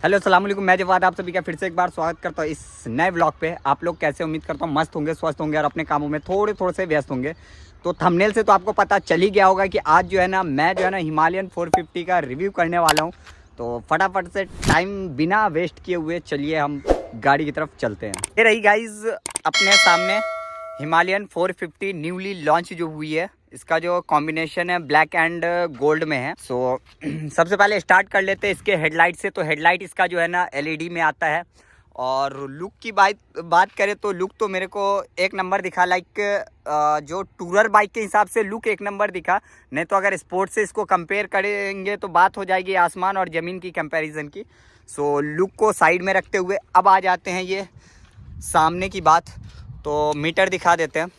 Hello अस्सलाम वालेकुम, मैं जवाद आप सभी का फिर से एक बार स्वागत करता हूँ इस नए व्लॉग पे। आप लोग कैसे, उम्मीद करता हूँ मस्त होंगे, स्वस्थ होंगे और अपने कामों में थोड़े से व्यस्त होंगे। तो थंबनेल से तो आपको पता चल ही गया होगा कि आज जो है ना मैं जो है ना हिमालयन 450 का रिव्यू करने वाला हूँ। तो फटाफट से टाइम बिना वेस्ट किए हुए चलिए हम गाड़ी की तरफ चलते हैं। ये रही गाइज अपने सामने हिमालयन 450 न्यूली लॉन्च जो हुई है। इसका जो कॉम्बिनेशन है ब्लैक एंड गोल्ड में है। सो सबसे पहले स्टार्ट कर लेते हैं इसके हेडलाइट से। तो हेडलाइट इसका जो है ना एलईडी में आता है। और लुक की बात करें तो लुक तो मेरे को एक नंबर दिखा। लाइक जो टूरर बाइक के हिसाब से लुक एक नंबर दिखा। नहीं तो अगर स्पोर्ट्स से इसको कंपेयर करेंगे तो बात हो जाएगी आसमान और ज़मीन की कंपैरिजन की। सो लुक को साइड में रखते हुए अब आ जाते हैं ये सामने की बात। तो मीटर दिखा देते हैं।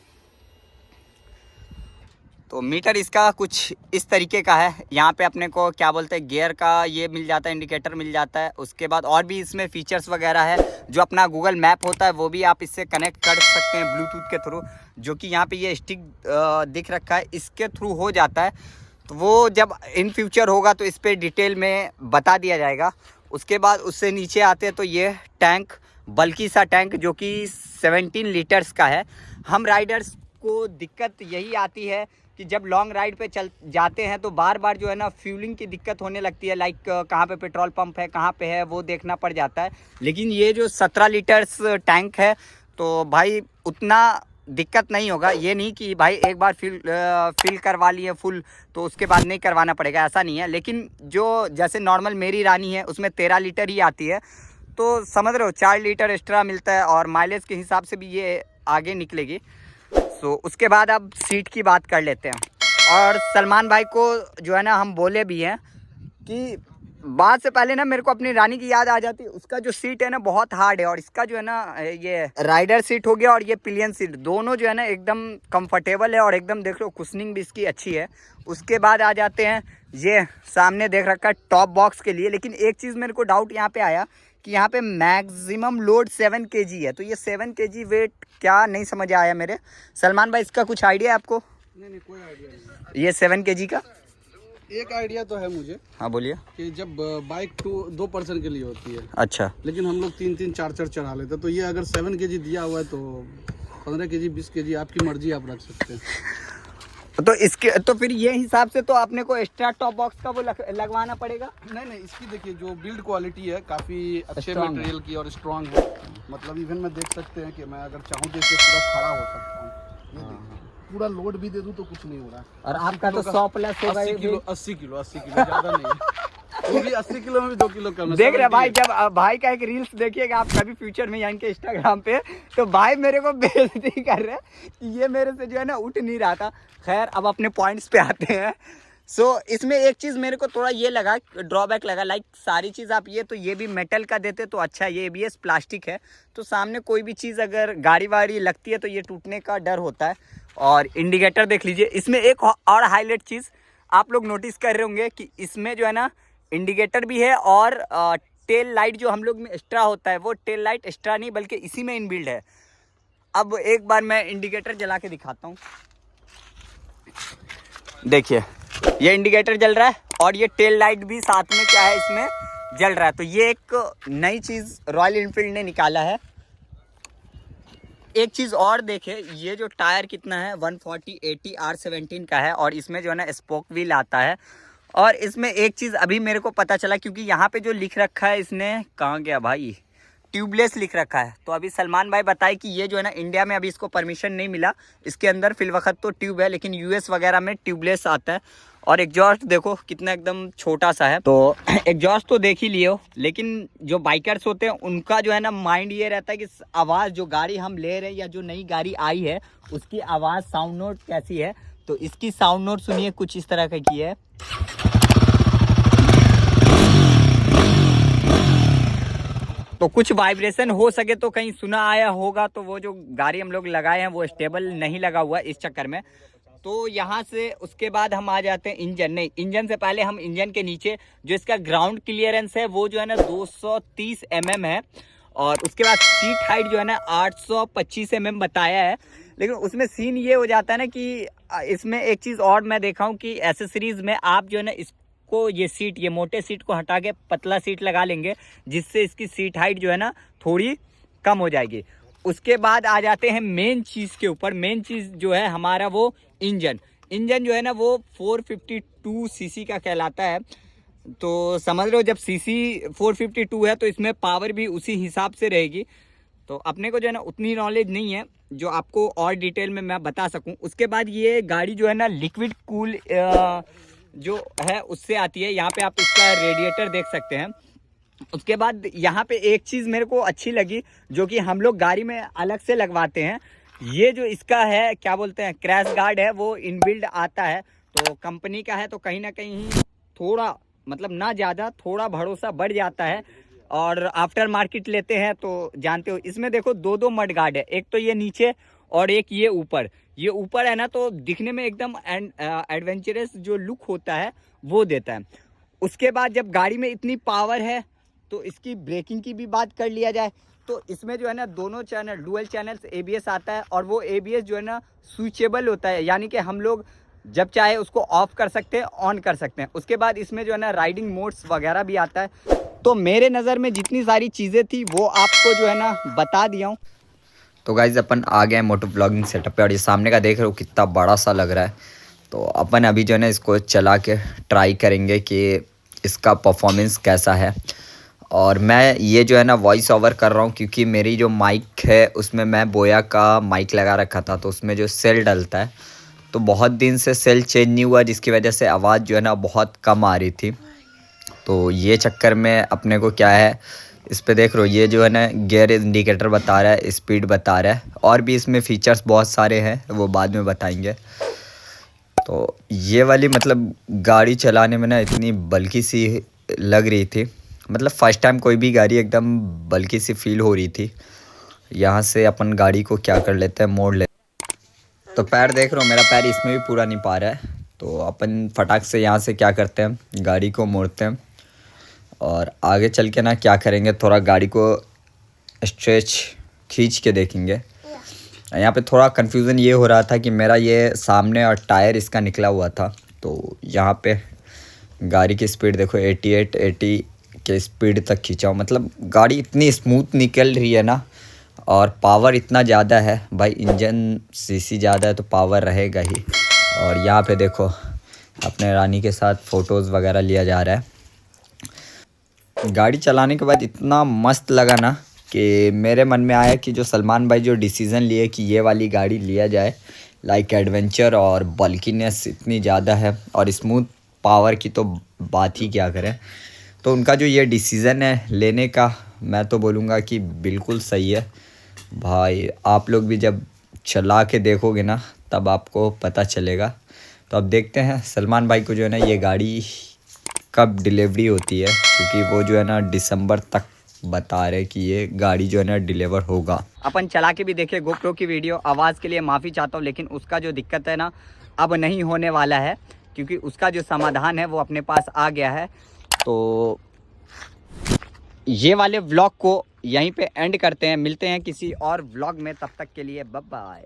तो मीटर इसका कुछ इस तरीके का है। यहाँ पे अपने को क्या बोलते हैं गियर का ये मिल जाता है, इंडिकेटर मिल जाता है। उसके बाद और भी इसमें फीचर्स वगैरह है। जो अपना गूगल मैप होता है वो भी आप इससे कनेक्ट कर सकते हैं ब्लूटूथ के थ्रू, जो कि यहाँ पे ये स्टिक दिख रखा है, इसके थ्रू हो जाता है। तो वो जब इन फ्यूचर होगा तो इस पर डिटेल में बता दिया जाएगा। उसके बाद उससे नीचे आते हैं तो ये टैंक, बल्कि सा टैंक जो कि 17 लीटर्स का है। हम राइडर्स को दिक्कत यही आती है कि जब लॉन्ग राइड पे चल जाते हैं तो बार बार जो है ना फ्यूलिंग की दिक्कत होने लगती है। लाइक कहाँ पे पेट्रोल पंप है, कहाँ पे है, वो देखना पड़ जाता है। लेकिन ये जो 17 लीटर्स टैंक है तो भाई उतना दिक्कत नहीं होगा। ये नहीं कि भाई एक बार फिल करवा लिए फुल तो उसके बाद नहीं करवाना पड़ेगा, ऐसा नहीं है। लेकिन जो जैसे नॉर्मल मेरी रानी है उसमें 13 लीटर ही आती है, तो समझ रहे हो 4 लीटर एक्स्ट्रा मिलता है और माइलेज के हिसाब से भी ये आगे निकलेगी। सो उसके बाद अब सीट की बात कर लेते हैं। और सलमान भाई को जो है ना हम बोले भी हैं कि बात से पहले ना मेरे को अपनी रानी की याद आ जाती है। उसका जो सीट है ना बहुत हार्ड है और इसका जो है ना ये राइडर सीट हो गया और ये पिलियन सीट, दोनों जो है ना एकदम कंफर्टेबल है और एकदम देख लो कुशनिंग भी इसकी अच्छी है। उसके बाद आ जाते हैं ये सामने देख रखा है टॉप बॉक्स के लिए। लेकिन एक चीज़ मेरे को डाउट यहाँ पे आया कि यहाँ पे मैक्सिमम लोड 7 kg है। तो ये 7 kg वेट क्या नहीं समझ आया मेरे। सलमान भाई इसका कुछ आइडिया है आपको? नहीं कोई आइडिया नहीं। ये 7 kg का एक आइडिया तो है मुझे। हाँ बोलिए। कि जब बाइक 2 पर्सन के लिए होती है, अच्छा, लेकिन हम लोग 3 4 चढ़ा लेते हैं। तो ये अगर 7 kg दिया हुआ है तो 15 kg 20 kg आपकी मर्जी, आप रख सकते हैं। तो इसके तो फिर ये हिसाब से तो आपने को एक्स्ट्रा टॉप बॉक्स का वो लगवाना पड़ेगा। नहीं इसकी देखिए जो बिल्ड क्वालिटी है काफ़ी अच्छे Strong मटेरियल की और स्ट्रांग है। मतलब इवन में देख सकते हैं कि मैं अगर चाहूँ तो इससे पूरा खड़ा हो सकता हूँ। ये देखिए पूरा लोड भी दे दूँ तो कुछ नहीं हो रहा। और आपका तो 100 प्लस होगा। 80 किलो ज़्यादा नहीं है। वो भी 80 किलो में भी 2 किलो कम है। देख रहे भाई, जब भाई का एक रील्स देखिएगा आप कभी फ्यूचर में यानी कि इंस्टाग्राम पे, तो भाई मेरे को बेइज्जती कर रहे हैं कि ये मेरे से जो है ना उठ नहीं रहा था। खैर अब अपने पॉइंट्स पे आते हैं। सो इसमें एक चीज़ मेरे को थोड़ा ये लगा, ड्रॉबैक लगा। लाइक सारी चीज़ आप ये तो ये भी मेटल का देते तो अच्छा, ये ABS प्लास्टिक है तो सामने कोई भी चीज़ अगर गाड़ी वाड़ी लगती है तो ये टूटने का डर होता है। और इंडिकेटर देख लीजिए। इसमें एक और हाईलाइट चीज़ आप लोग नोटिस कर रहे होंगे कि इसमें जो है ना इंडिकेटर भी है और टेल लाइट जो हम लोग में एक्स्ट्रा होता है वो टेल लाइट एक्स्ट्रा नहीं बल्कि इसी में इनबिल्ड है। अब एक बार मैं इंडिकेटर जला के दिखाता हूँ। देखिए ये इंडिकेटर जल रहा है और ये टेल लाइट भी साथ में क्या है इसमें जल रहा है। तो ये एक नई चीज़ रॉयल एनफील्ड ने निकाला है। एक चीज़ और देखे, ये जो टायर कितना है 140/80 R17 का है और इसमें जो है ना स्पोक व्हील आता है। और इसमें एक चीज़ अभी मेरे को पता चला, क्योंकि यहाँ पे जो लिख रखा है इसने कहाँ गया भाई, ट्यूबलेस लिख रखा है। तो अभी सलमान भाई बताए कि ये जो है ना इंडिया में अभी इसको परमिशन नहीं मिला। इसके अंदर फिलवक्त तो ट्यूब है लेकिन US वगैरह में ट्यूबलेस आता है। और एग्जॉस्ट देखो कितना एकदम छोटा सा है। तो एग्जॉस्ट तो देख ही लिए हो, लेकिन जो बाइकर्स होते हैं उनका जो है ना माइंड ये रहता है कि आवाज़ जो गाड़ी हम ले रहे हैं या जो नई गाड़ी आई है उसकी आवाज़ साउंड नोट कैसी है। तो इसकी साउंड नोट सुनिए, कुछ इस तरह की है। तो कुछ वाइब्रेशन हो सके तो कहीं सुना आया होगा। तो वो जो गाड़ी हम लोग लगाए हैं वो स्टेबल नहीं लगा हुआ इस चक्कर में। तो यहाँ से उसके बाद हम आ जाते हैं इंजन। नहीं, इंजन से पहले हम इंजन के नीचे जो इसका ग्राउंड क्लियरेंस है वो जो है ना 230 mm है। और उसके बाद सीट हाइट जो है ना 825 mm बताया है। लेकिन उसमें सीन ये हो जाता है ना कि इसमें एक चीज़ और मैं देखा हूँ कि एसेसरीज में आप जो है ना आपको ये सीट, ये मोटे सीट को हटा के पतला सीट लगा लेंगे, जिससे इसकी सीट हाइट जो है ना थोड़ी कम हो जाएगी। उसके बाद आ जाते हैं मेन चीज़ के ऊपर। मेन चीज़ जो है हमारा वो इंजन जो है ना वो 452 सीसी का कहलाता है। तो समझ लो जब सीसी 452 है तो इसमें पावर भी उसी हिसाब से रहेगी। तो अपने को जो है ना उतनी नॉलेज नहीं है जो आपको और डिटेल में मैं बता सकूं। उसके बाद ये गाड़ी जो है ना लिक्विड कूल जो है उससे आती है। यहाँ पे आप इसका रेडिएटर देख सकते हैं। उसके बाद यहाँ पे एक चीज़ मेरे को अच्छी लगी जो कि हम लोग गाड़ी में अलग से लगवाते हैं। ये जो इसका है क्या बोलते हैं क्रैश गार्ड है, वो इनबिल्ड आता है। तो कंपनी का है तो कहीं ना कहीं थोड़ा मतलब ना ज़्यादा थोड़ा भरोसा बढ़ जाता है। और आफ्टर मार्केट लेते हैं तो जानते हो इसमें देखो दो मड गार्ड है, एक तो ये नीचे और एक ये ऊपर। ये ऊपर है ना तो दिखने में एकदम एडवेंचरस जो लुक होता है वो देता है। उसके बाद जब गाड़ी में इतनी पावर है तो इसकी ब्रेकिंग की भी बात कर लिया जाए तो इसमें जो है ना दोनों चैनल डुअल चैनल्स एबीएस आता है। और वो एबीएस जो है ना स्विचेबल होता है, यानी कि हम लोग जब चाहे उसको ऑफ कर सकते हैं, ऑन कर सकते हैं। उसके बाद इसमें जो है ना राइडिंग मोड्स वगैरह भी आता है। तो मेरे नज़र में जितनी सारी चीज़ें थी वो आपको जो है ना बता दिया हूँ। तो गाइज अपन आ गए मोटो ब्लॉगिंग सेटअप पे और ये सामने का देख रहे हो कितना बड़ा सा लग रहा है। तो अपन अभी जो है ना इसको चला के ट्राई करेंगे कि इसका परफॉर्मेंस कैसा है। और मैं ये जो है ना वॉइस ओवर कर रहा हूँ क्योंकि मेरी जो माइक है उसमें मैं बोया का माइक लगा रखा था, तो उसमें जो सेल डलता है तो बहुत दिन से सेल चेंज नहीं हुआ, जिसकी वजह से आवाज़ जो है ना बहुत कम आ रही थी। तो ये चक्कर में अपने को क्या है, इस पे देख रहे हो ये जो है ना गियर इंडिकेटर बता रहा है, स्पीड बता रहा है, और भी इसमें फ़ीचर्स बहुत सारे हैं वो बाद में बताएंगे। तो ये वाली मतलब गाड़ी चलाने में ना इतनी बल्कि सी लग रही थी, मतलब फ़र्स्ट टाइम कोई भी गाड़ी एकदम बल्कि सी फील हो रही थी। यहाँ से अपन गाड़ी को क्या कर लेते हैं, मोड़ लेते। तो पैर देख रहे हो मेरा पैर इसमें भी पूरा नहीं पा रहा है। तो अपन फटाक से यहाँ से क्या करते हैं, गाड़ी को मोड़ते हैं और आगे चल के ना क्या करेंगे, थोड़ा गाड़ी को स्ट्रेच खींच के देखेंगे। यहाँ पे थोड़ा कन्फ्यूज़न ये हो रहा था कि मेरा ये सामने और टायर इसका निकला हुआ था। तो यहाँ पे गाड़ी की स्पीड देखो 80 के स्पीड तक खींचा हूँ। मतलब गाड़ी इतनी स्मूथ निकल रही है ना, और पावर इतना ज़्यादा है भाई, इंजन सीसी ज़्यादा है तो पावर रहेगा ही। और यहाँ पे देखो अपने रानी के साथ फ़ोटोज़ वगैरह लिया जा रहा है। गाड़ी चलाने के बाद इतना मस्त लगा ना कि मेरे मन में आया कि जो सलमान भाई जो डिसीज़न लिए कि ये वाली गाड़ी लिया जाए, लाइक एडवेंचर और बल्कीनेस इतनी ज़्यादा है और स्मूथ पावर की तो बात ही क्या करें। तो उनका जो ये डिसीज़न है लेने का, मैं तो बोलूँगा कि बिल्कुल सही है भाई। आप लोग भी जब चला के देखोगे ना तब आपको पता चलेगा। तो अब देखते हैं सलमान भाई को जो है ना ये गाड़ी कब डिलीवरी होती है, क्योंकि वो जो है ना दिसंबर तक बता रहे कि ये गाड़ी जो है ना डिलीवर होगा। अपन चला के भी देखे गोप्रो की वीडियो, आवाज़ के लिए माफ़ी चाहता हूँ, लेकिन उसका जो दिक्कत है ना अब नहीं होने वाला है, क्योंकि उसका जो समाधान है वो अपने पास आ गया है। तो ये वाले व्लॉग को यहीं पे एंड करते हैं, मिलते हैं किसी और व्लॉग में, तब तक के लिए बाय बाय।